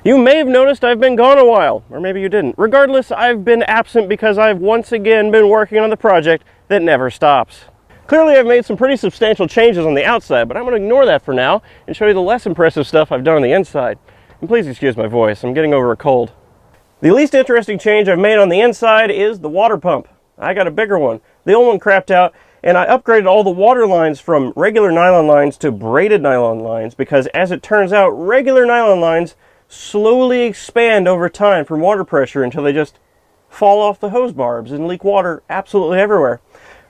You may have noticed I've been gone a while, or maybe you didn't. Regardless, I've been absent because I've once again been working on the project that never stops. Clearly I've made some pretty substantial changes on the outside, but I'm going to ignore that for now and show you the less impressive stuff I've done on the inside. And please excuse my voice, I'm getting over a cold. The least interesting change I've made on the inside is the water pump. I got a bigger one. The old one crapped out, and I upgraded all the water lines from regular nylon lines to braided nylon lines because, as it turns out, regular nylon lines slowly expand over time from water pressure until they just fall off the hose barbs and leak water absolutely everywhere.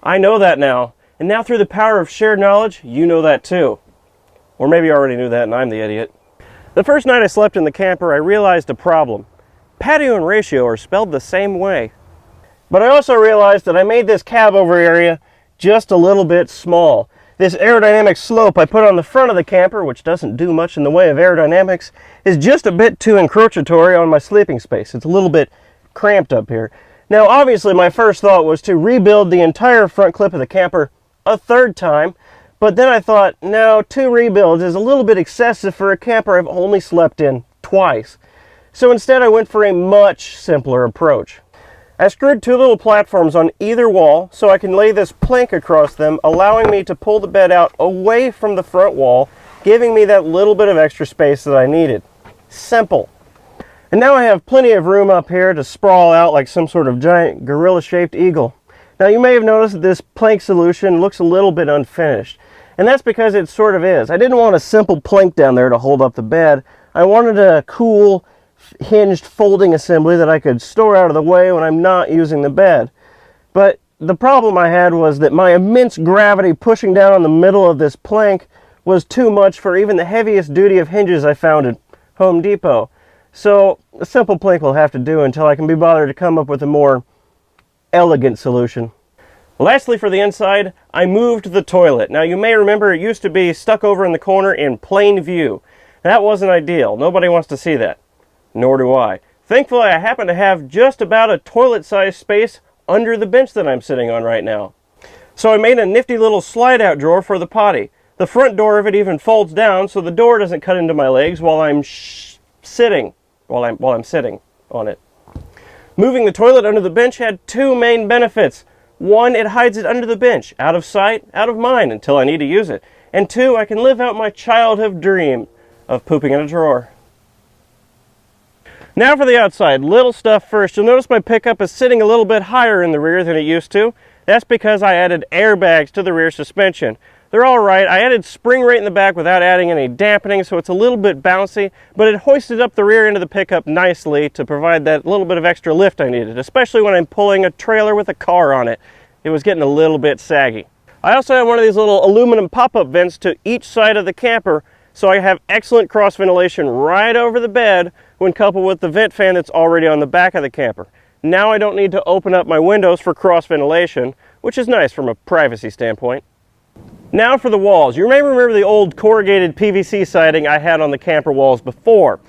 I know that now, and now through the power of shared knowledge, you know that too. Or maybe you already knew that and I'm the idiot. The first night I slept in the camper, I realized a problem. Patio and ratio are spelled the same way. But I also realized that I made this cab over area just a little bit small. This aerodynamic slope I put on the front of the camper, which doesn't do much in the way of aerodynamics, is just a bit too encroachatory on my sleeping space. It's a little bit cramped up here. Now, obviously, my first thought was to rebuild the entire front clip of the camper a third time, but then I thought, no, 2 rebuilds is a little bit excessive for a camper I've only slept in twice. So instead, I went for a much simpler approach. I screwed 2 little platforms on either wall so I can lay this plank across them, allowing me to pull the bed out away from the front wall, giving me that little bit of extra space that I needed. Simple. And now I have plenty of room up here to sprawl out like some sort of giant gorilla-shaped eagle. Now you may have noticed that this plank solution looks a little bit unfinished, and that's because it sort of is. I didn't want a simple plank down there to hold up the bed. I wanted a cool hinged folding assembly that I could store out of the way when I'm not using the bed. But the problem I had was that my immense gravity pushing down on the middle of this plank was too much for even the heaviest duty of hinges I found at Home Depot. So a simple plank will have to do until I can be bothered to come up with a more elegant solution. Lastly, for the inside, I moved the toilet. Now you may remember it used to be stuck over in the corner in plain view. That wasn't ideal. Nobody wants to see that. Nor do I. Thankfully, I happen to have just about a toilet-sized space under the bench that I'm sitting on right now. So I made a nifty little slide-out drawer for the potty. The front door of it even folds down so the door doesn't cut into my legs while I'm sitting on it. Moving the toilet under the bench had 2 main benefits. 1, it hides it under the bench, out of sight, out of mind until I need to use it. And 2, I can live out my childhood dream of pooping in a drawer. Now for the outside, little stuff first. You'll notice my pickup is sitting a little bit higher in the rear than it used to. That's because I added airbags to the rear suspension. They're all right. I added spring rate in the back without adding any dampening, so it's a little bit bouncy, but it hoisted up the rear end of the pickup nicely to provide that little bit of extra lift I needed, especially when I'm pulling a trailer with a car on it. It was getting a little bit saggy. I also have one of these little aluminum pop-up vents to each side of the camper, so I have excellent cross ventilation right over the bed when coupled with the vent fan that's already on the back of the camper. Now I don't need to open up my windows for cross ventilation, which is nice from a privacy standpoint. Now for the walls. You may remember the old corrugated PVC siding I had on the camper walls before.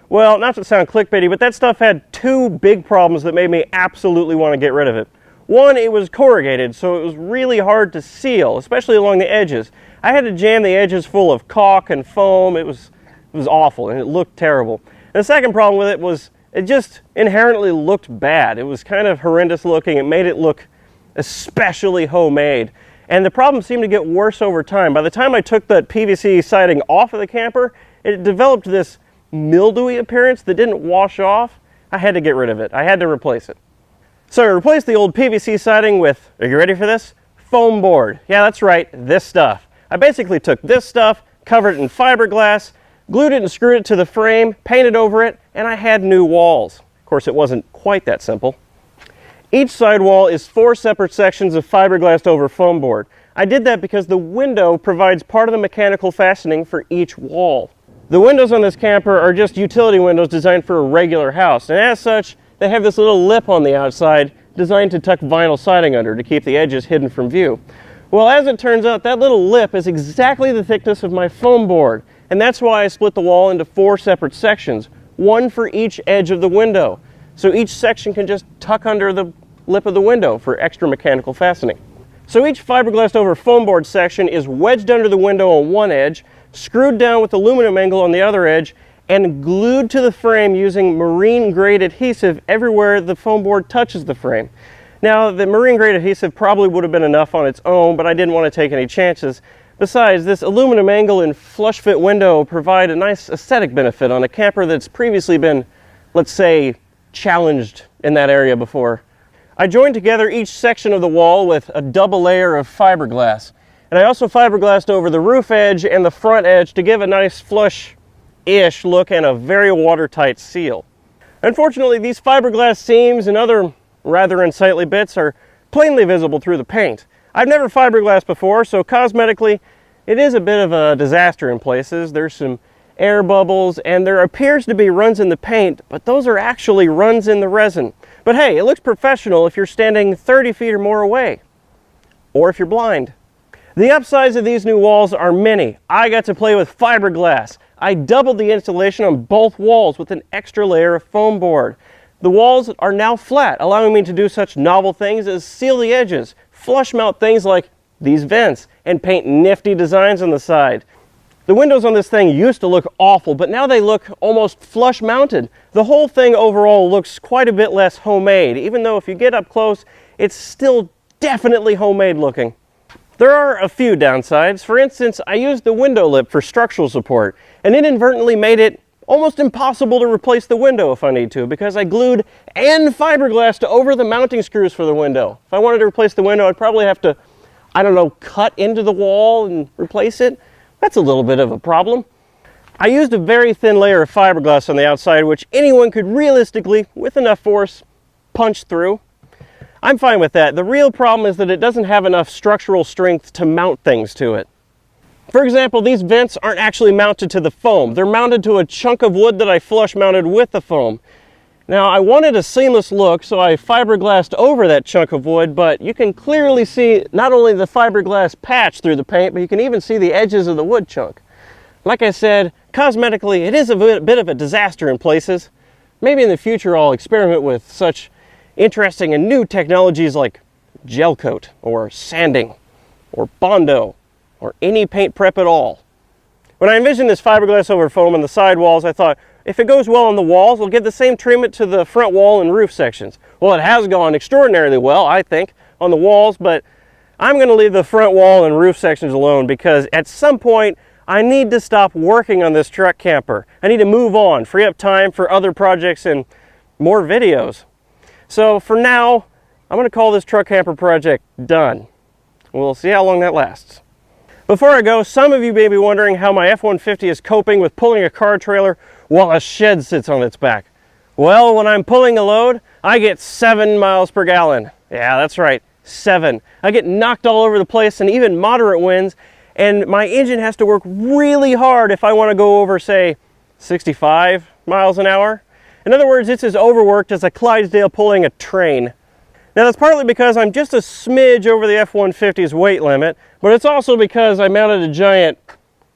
Well, not to sound clickbaity, but that stuff had 2 big problems that made me absolutely want to get rid of it. 1, it was corrugated, so it was really hard to seal, especially along the edges. I had to jam the edges full of caulk and foam. It was awful, and it looked terrible. And the second problem with it was it just inherently looked bad. It was kind of horrendous looking. It made it look especially homemade. And the problem seemed to get worse over time. By the time I took that PVC siding off of the camper, it developed this mildewy appearance that didn't wash off. I had to get rid of it. I had to replace it. So I replaced the old PVC siding with, are you ready for this? Foam board. Yeah, that's right, this stuff. I basically took this stuff, covered it in fiberglass, glued it and screwed it to the frame, painted over it, and I had new walls. Of course, it wasn't quite that simple. Each side wall is 4 separate sections of fiberglassed over foam board. I did that because the window provides part of the mechanical fastening for each wall. The windows on this camper are just utility windows designed for a regular house, and as such, they have this little lip on the outside designed to tuck vinyl siding under to keep the edges hidden from view. Well, as it turns out, that little lip is exactly the thickness of my foam board, and that's why I split the wall into 4 separate sections, 1 for each edge of the window. So each section can just tuck under the lip of the window for extra mechanical fastening. So each fiberglassed over foam board section is wedged under the window on one edge, screwed down with aluminum angle on the other edge, and glued to the frame using marine grade adhesive everywhere the foam board touches the frame. Now, the marine grade adhesive probably would have been enough on its own, but I didn't want to take any chances. Besides, this aluminum angle and flush fit window provide a nice aesthetic benefit on a camper that's previously been, let's say, challenged in that area before. I joined together each section of the wall with a double layer of fiberglass. And I also fiberglassed over the roof edge and the front edge to give a nice flush-ish look and a very watertight seal. Unfortunately, these fiberglass seams and other rather unsightly bits are plainly visible through the paint. I've never fiberglassed before, so cosmetically, it is a bit of a disaster in places. There's some air bubbles, and there appears to be runs in the paint, but those are actually runs in the resin. But hey, it looks professional if you're standing 30 feet or more away, or if you're blind. The upsides of these new walls are many. I got to play with fiberglass. I doubled the insulation on both walls with an extra layer of foam board. The walls are now flat, allowing me to do such novel things as seal the edges, flush mount things like these vents, and paint nifty designs on the side. The windows on this thing used to look awful, but now they look almost flush mounted. The whole thing overall looks quite a bit less homemade, even though if you get up close, it's still definitely homemade looking. There are a few downsides. For instance, I used the window lip for structural support, and inadvertently made it almost impossible to replace the window if I need to, because I glued and fiberglassed over the mounting screws for the window. If I wanted to replace the window, I'd probably have to, I don't know, cut into the wall and replace it. That's a little bit of a problem. I used a very thin layer of fiberglass on the outside, which anyone could realistically, with enough force, punch through. I'm fine with that. The real problem is that it doesn't have enough structural strength to mount things to it. For example, these vents aren't actually mounted to the foam. They're mounted to a chunk of wood that I flush mounted with the foam. Now, I wanted a seamless look, so I fiberglassed over that chunk of wood, but you can clearly see not only the fiberglass patch through the paint, but you can even see the edges of the wood chunk. Like I said, cosmetically, it is a bit of a disaster in places. Maybe in the future I'll experiment with such interesting and new technologies like gel coat, or sanding, or Bondo, or any paint prep at all. When I envisioned this fiberglass over foam on the side walls, I thought, if it goes well on the walls, we'll give the same treatment to the front wall and roof sections. Well, it has gone extraordinarily well, I think, on the walls, but I'm going to leave the front wall and roof sections alone because at some point, I need to stop working on this truck camper. I need to move on, free up time for other projects and more videos. So for now, I'm going to call this truck camper project done. We'll see how long that lasts. Before I go, some of you may be wondering how my F-150 is coping with pulling a car trailer while a shed sits on its back. Well, when I'm pulling a load, I get 7 miles per gallon. Yeah, that's right, 7. I get knocked all over the place and even moderate winds, and my engine has to work really hard if I want to go over, say, 65 miles an hour. In other words, it's as overworked as a Clydesdale pulling a train. Now, that's partly because I'm just a smidge over the F-150's weight limit, but it's also because I mounted a giant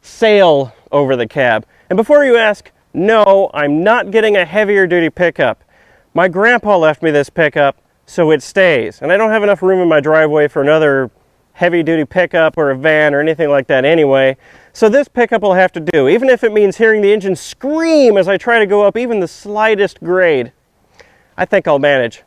sail over the cab. And before you ask, no, I'm not getting a heavier duty pickup. My grandpa left me this pickup, so it stays. And I don't have enough room in my driveway for another heavy duty pickup or a van or anything like that anyway. So this pickup will have to do, even if it means hearing the engine scream as I try to go up even the slightest grade. I think I'll manage.